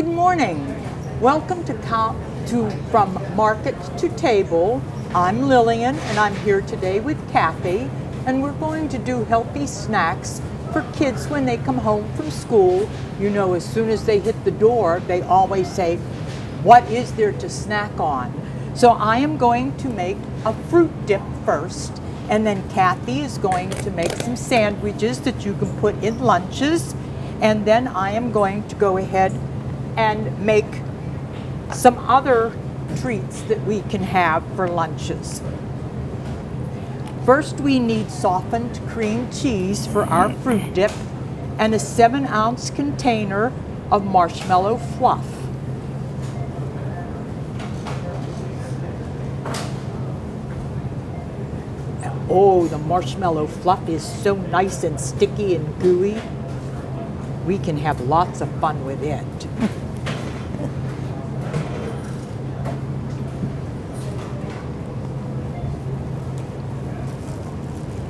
Good morning. Welcome to From Market to Table. I'm Lillian and I'm here today with Kathy, and we're going to do healthy snacks for kids when they come home from school. You know, as soon as they hit the door, they always say, what is there to snack on? So I am going to make a fruit dip first, and then Kathy is going to make some sandwiches that you can put in lunches, and then I am going to go ahead and make some other treats that we can have for lunches. First, we need softened cream cheese for our fruit dip and a 7-ounce container of marshmallow fluff. Oh, the marshmallow fluff is so nice and sticky and gooey. We can have lots of fun with it.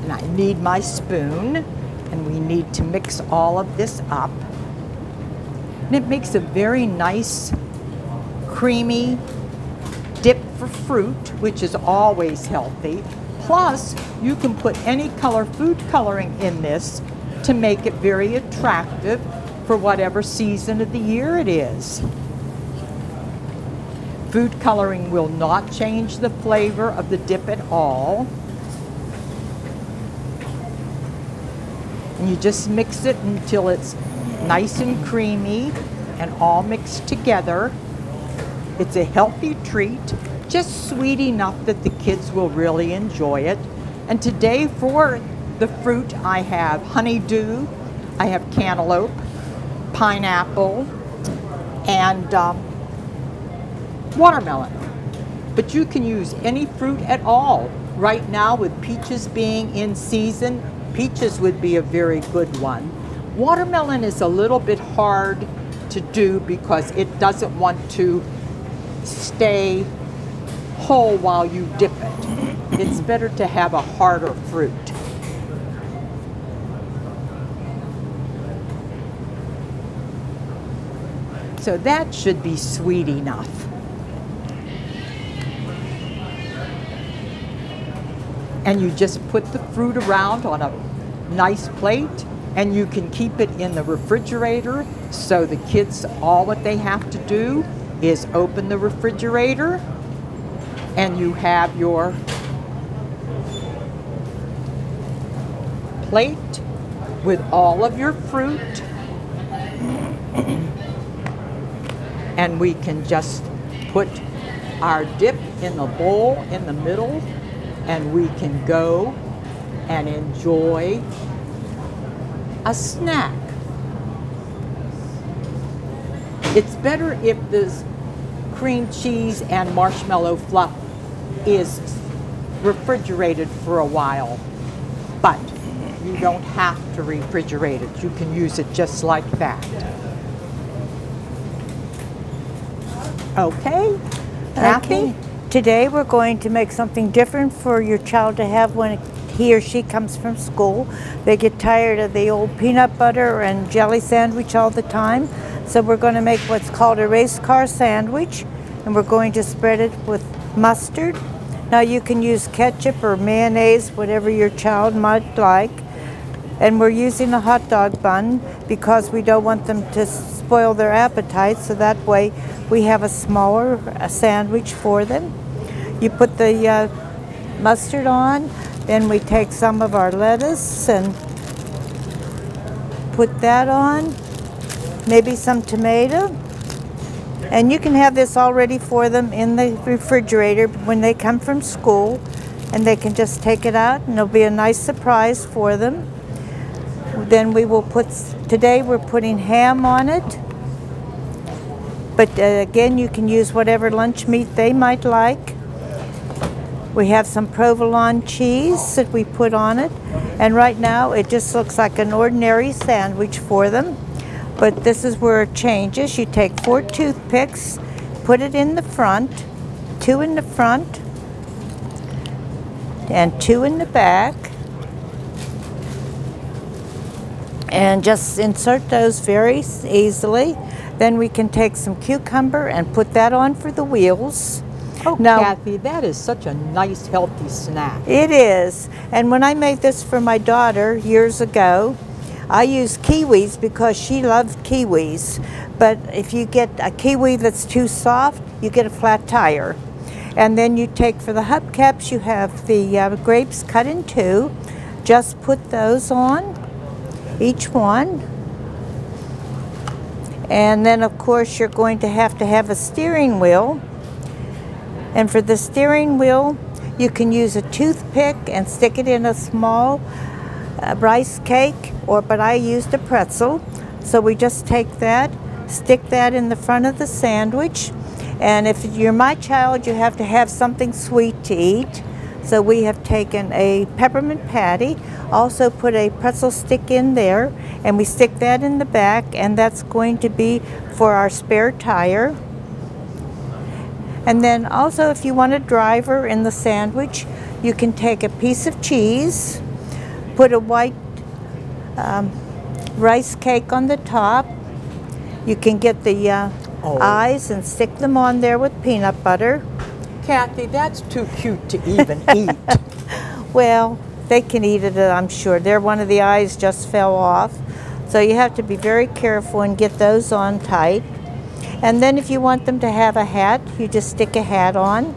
And I need my spoon, and we need to mix all of this up. And it makes a very nice, creamy dip for fruit, which is always healthy. Plus, you can put any food coloring in this to make it very attractive for whatever season of the year it is. Food coloring will not change the flavor of the dip at all. And you just mix it until it's nice and creamy and all mixed together. It's a healthy treat, just sweet enough that the kids will really enjoy it. And today for the fruit, I have honeydew, I have cantaloupe, pineapple, and watermelon. But you can use any fruit at all. Right now, with peaches being in season, peaches would be a very good one. Watermelon is a little bit hard to do because it doesn't want to stay whole while you dip it. It's better to have a harder fruit. So that should be sweet enough. And you just put the fruit around on a nice plate, and you can keep it in the refrigerator. So the kids, all what they have to do is open the refrigerator, and you have your plate with all of your fruit. And we can just put our dip in the bowl in the middle, and we can go and enjoy a snack. It's better if this cream cheese and marshmallow fluff is refrigerated for a while, but you don't have to refrigerate it. You can use it just like that. Okay, Kathy? Okay. Today we're going to make something different for your child to have when he or she comes from school. They get tired of the old peanut butter and jelly sandwich all the time. So we're going to make what's called a Racecar Sandwich, and we're going to spread it with mustard. Now you can use ketchup or mayonnaise, whatever your child might like. And we're using a hot dog bun because we don't want them to spoil their appetite, so that way we have a smaller sandwich for them. You put the mustard on, then we take some of our lettuce and put that on, maybe some tomato. And you can have this all ready for them in the refrigerator when they come from school, and they can just take it out and it'll be a nice surprise for them. Then we will today we're putting ham on it. But again, you can use whatever lunch meat they might like. We have some provolone cheese that we put on it. And right now, it just looks like an ordinary sandwich for them. But this is where it changes. You take 4 toothpicks, put it in the front, 2 in the front, and 2 in the back. And just insert those very easily. Then we can take some cucumber and put that on for the wheels. Oh, now, Kathy, that is such a nice, healthy snack. It is. And when I made this for my daughter years ago, I used kiwis because she loved kiwis. But if you get a kiwi that's too soft, you get a flat tire. And then you take, for the hubcaps, you have the grapes cut in two. Just put those on, each one. And then, of course, you're going to have a steering wheel. And for the steering wheel, you can use a toothpick and stick it in a small rice cake, but I used a pretzel. So we just take that, stick that in the front of the sandwich. And if you're my child, you have to have something sweet to eat. So we have taken a peppermint patty, also put a pretzel stick in there, and we stick that in the back, and that's going to be for our spare tire. And then also, if you want a driver in the sandwich, you can take a piece of cheese, put a white rice cake on the top. You can get the eyes and stick them on there with peanut butter. Kathy, that's too cute to even eat. Well, they can eat it, I'm sure. One of the eyes just fell off. So you have to be very careful and get those on tight. And then if you want them to have a hat, you just stick a hat on.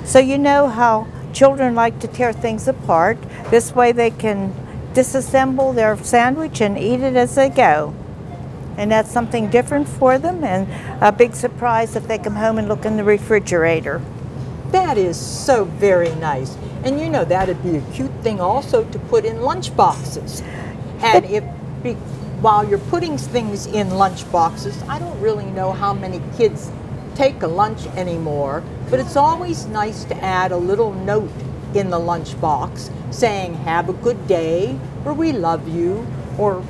So you know how children like to tear things apart. This way they can disassemble their sandwich and eat it as they go. And that's something different for them, and a big surprise if they come home and look in the refrigerator. That is so very nice. And you know, that'd be a cute thing also to put in lunch boxes. And while you're putting things in lunch boxes, I don't really know how many kids take a lunch anymore, but it's always nice to add a little note in the lunch box saying, "Have a good day," or "We love you," or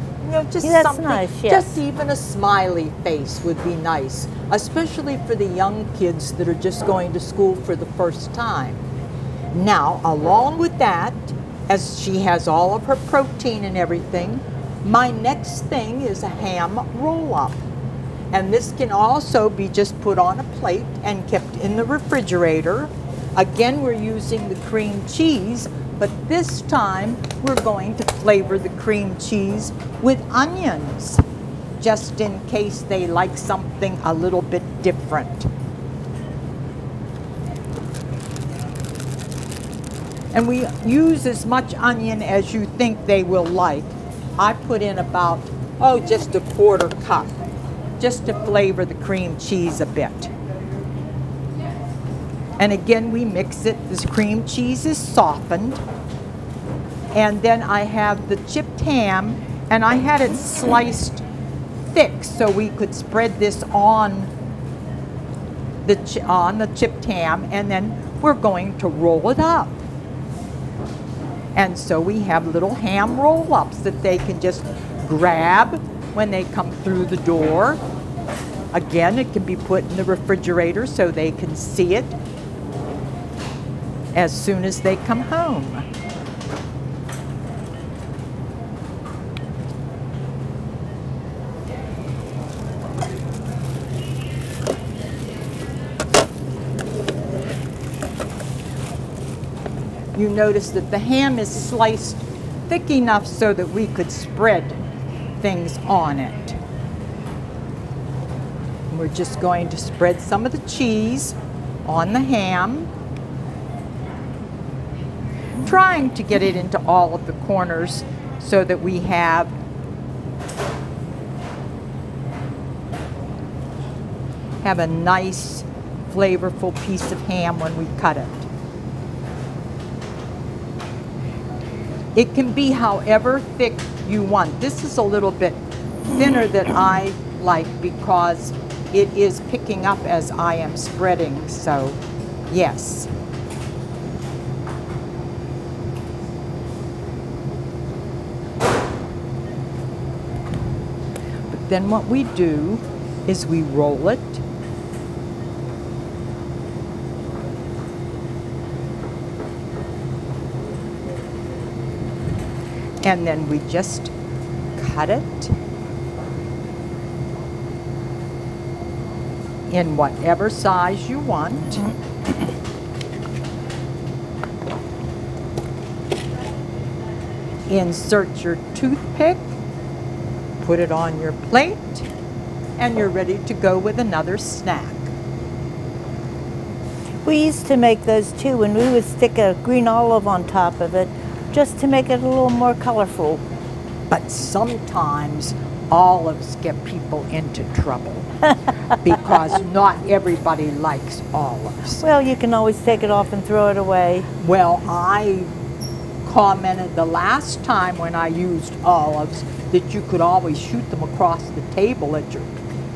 just something. Nice, yes. Just even a smiley face would be nice, especially for the young kids that are just going to school for the first time. Now, along with that, as she has all of her protein and everything, my next thing is a ham roll-up. And this can also be just put on a plate and kept in the refrigerator. Again, we're using the cream cheese, but this time we're going to flavor the cream cheese with onions, just in case they like something a little bit different. And we use as much onion as you think they will like. I put in about, just a quarter cup, just to flavor the cream cheese a bit. And again, we mix it. This cream cheese is softened. And then I have the chipped ham, and I had it sliced thick so we could spread this on the chipped ham, and then we're going to roll it up. And so we have little ham roll-ups that they can just grab when they come through the door. Again, it can be put in the refrigerator so they can see it as soon as they come home. You notice that the ham is sliced thick enough so that we could spread things on it. And we're just going to spread some of the cheese on the ham, trying to get it into all of the corners so that we have a nice, flavorful piece of ham when we cut it. It can be however thick you want. This is a little bit thinner that I like because it is picking up as I am spreading, so yes. But then what we do is we roll it. And then we just cut it. in whatever size you want. Insert your toothpick, put it on your plate, and you're ready to go with another snack. We used to make those too, and we would stick a green olive on top of it just to make it a little more colorful. But sometimes olives get people into trouble because not everybody likes olives. Well, you can always take it off and throw it away. Well, I commented the last time when I used olives that you could always shoot them across the table at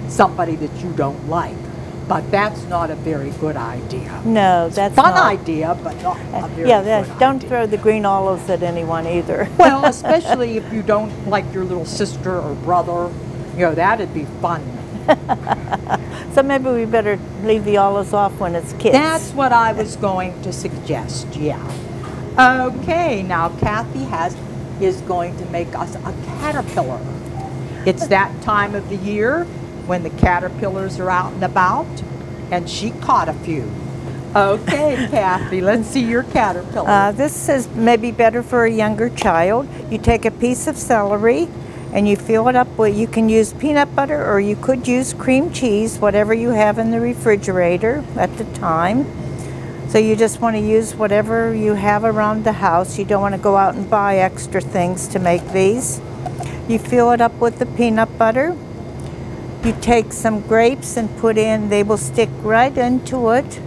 somebody that you don't like. But that's not a very good idea. No, that's Fun not. idea, but not a very Yeah, good don't idea. throw the green olives at anyone either. Well, especially if you don't like your little sister or brother, you know, that'd be fun. So maybe we better leave the olives off when it's kids. That's what I was going to suggest, yeah. Okay, now Kathy is going to make us a caterpillar. It's that time of the year when the caterpillars are out and about, and she caught a few. Okay, Kathy, let's see your caterpillar. This is maybe better for a younger child. You take a piece of celery and you fill it up with, you can use peanut butter or you could use cream cheese, whatever you have in the refrigerator at the time. So you just want to use whatever you have around the house. You don't want to go out and buy extra things to make these. You fill it up with the peanut butter. You take some grapes and put in, they will stick right into it.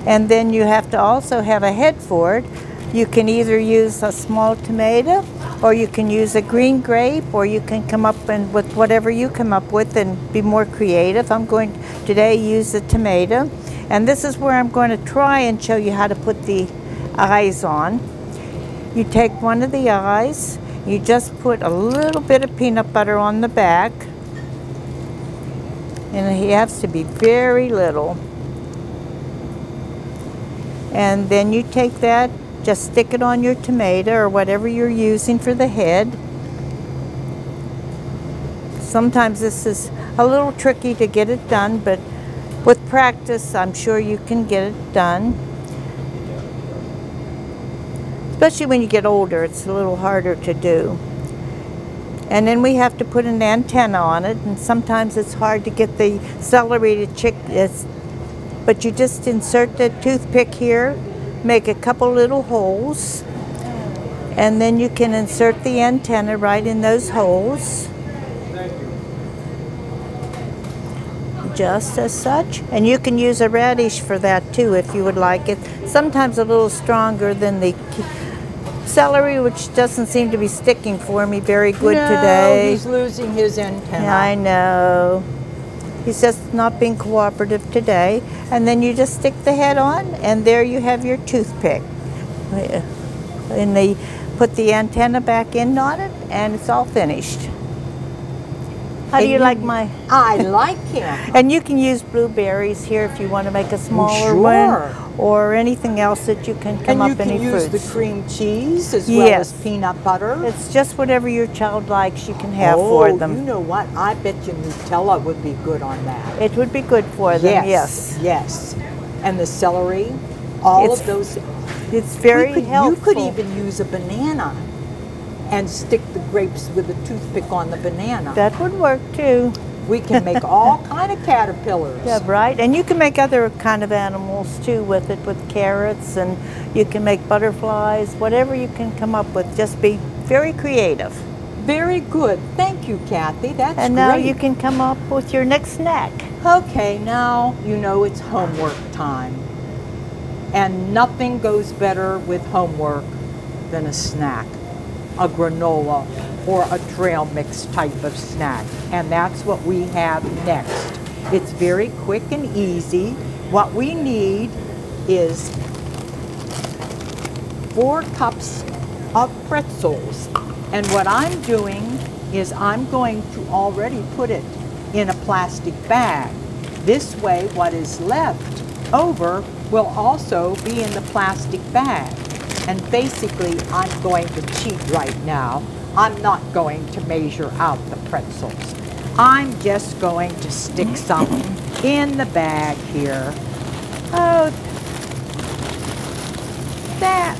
And then you have to also have a head for it. You can either use a small tomato, or you can use a green grape, or you can come up with whatever you come up with and be more creative. I'm going to today use a tomato. And this is where I'm going to try and show you how to put the eyes on. You take one of the eyes, you just put a little bit of peanut butter on the back, and it has to be very little. And then you take that, just stick it on your tomato or whatever you're using for the head. Sometimes this is a little tricky to get it done, but with practice, I'm sure you can get it done. Especially when you get older, it's a little harder to do. And then we have to put an antenna on it, and sometimes it's hard to get the celery to but you just insert the toothpick here, make a couple little holes, and then you can insert the antenna right in those holes. Just as such. And you can use a radish for that too if you would like it. Sometimes a little stronger than the celery, which doesn't seem to be sticking for me very good today. No, he's losing his antenna. Yeah, I know. He's just not being cooperative today. And then you just stick the head on, and there you have your toothpick. And they put the antenna back in on it, and it's all finished. How do you like my... I like him. And you can use blueberries here if you want to make a smaller Sure. one, or anything else that you can come up any And you can use fruits. the cream cheese as well as peanut butter. It's just whatever your child likes you can have for them. You know what? I bet you Nutella would be good on that. It would be good for them, yes. Yes. And the celery, all It's of those. It's very helpful. You could even use a banana and stick the grapes with a toothpick on the banana. That would work too. We can make all kind of caterpillars. Yeah, right. And you can make other kind of animals too with it, with carrots, and you can make butterflies, whatever you can come up with. Just be very creative. Very good. Thank you, Kathy. That's And now great. you can come up with your next snack. Okay, now you know it's homework time. And nothing goes better with homework than a snack, a granola or a trail mix type of snack. And that's what we have next. It's very quick and easy. What we need is 4 cups of pretzels. And what I'm doing is I'm going to already put it in a plastic bag. This way, what is left over will also be in the plastic bag. And basically, I'm going to cheat right now. I'm not going to measure out the pretzels. I'm just going to stick some in the bag here. Oh, that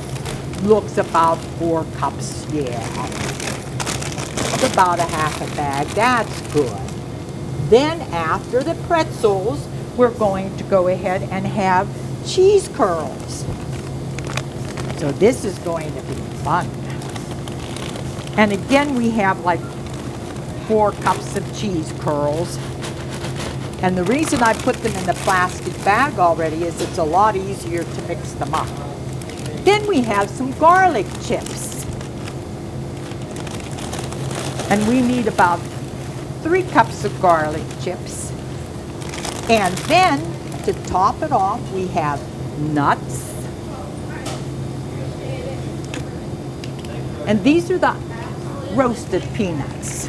looks about 4 cups, yeah. It's about a half a bag, that's good. Then after the pretzels, we're going to go ahead and have cheese curls. So this is going to be fun. And again, we have like 4 cups of cheese curls. And the reason I put them in the plastic bag already is it's a lot easier to mix them up. Then we have some garlic chips. And we need about 3 cups of garlic chips. And then, to top it off, we have nuts. And these are the roasted peanuts.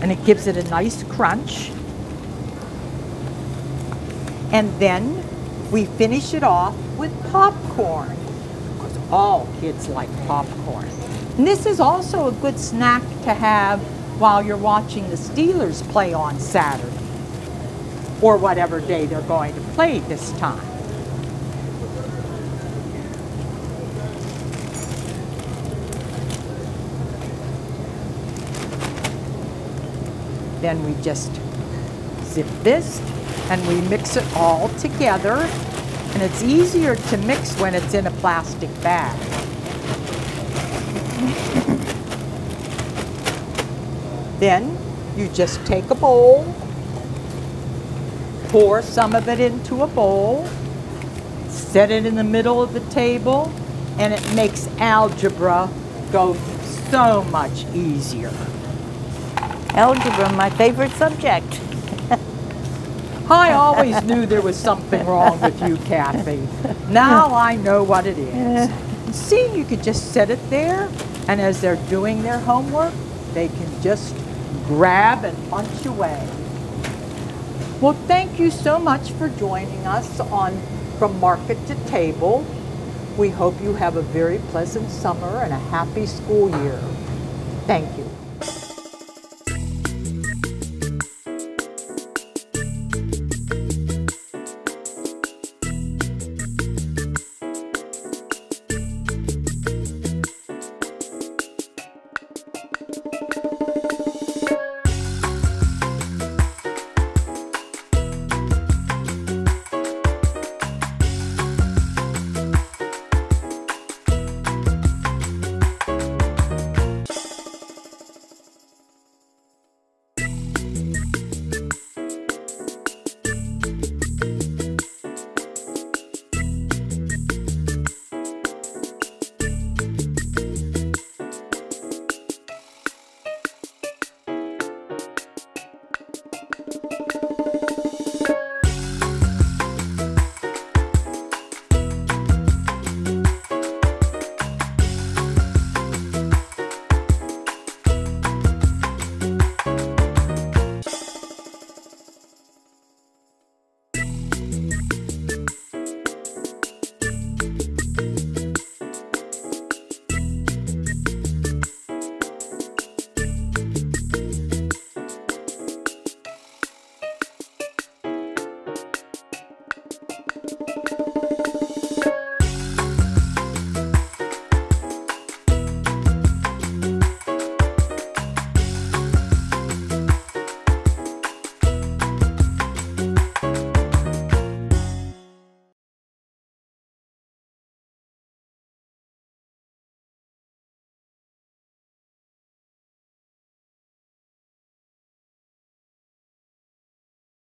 And it gives it a nice crunch. And then we finish it off with popcorn, because all kids like popcorn. And this is also a good snack to have while you're watching the Steelers play on Saturday, or whatever day they're going to play this time. Then we just zip this and we mix it all together. And it's easier to mix when it's in a plastic bag. Then you just take a bowl, pour some of it into a bowl, set it in the middle of the table, and it makes algebra go so much easier. Algebra, my favorite subject. I always knew there was something wrong with you, Kathy. Now I know what it is. See, you could just set it there, and as they're doing their homework, they can just grab and punch away. Well, thank you so much for joining us on From Market to Table. We hope you have a very pleasant summer and a happy school year. Thank you.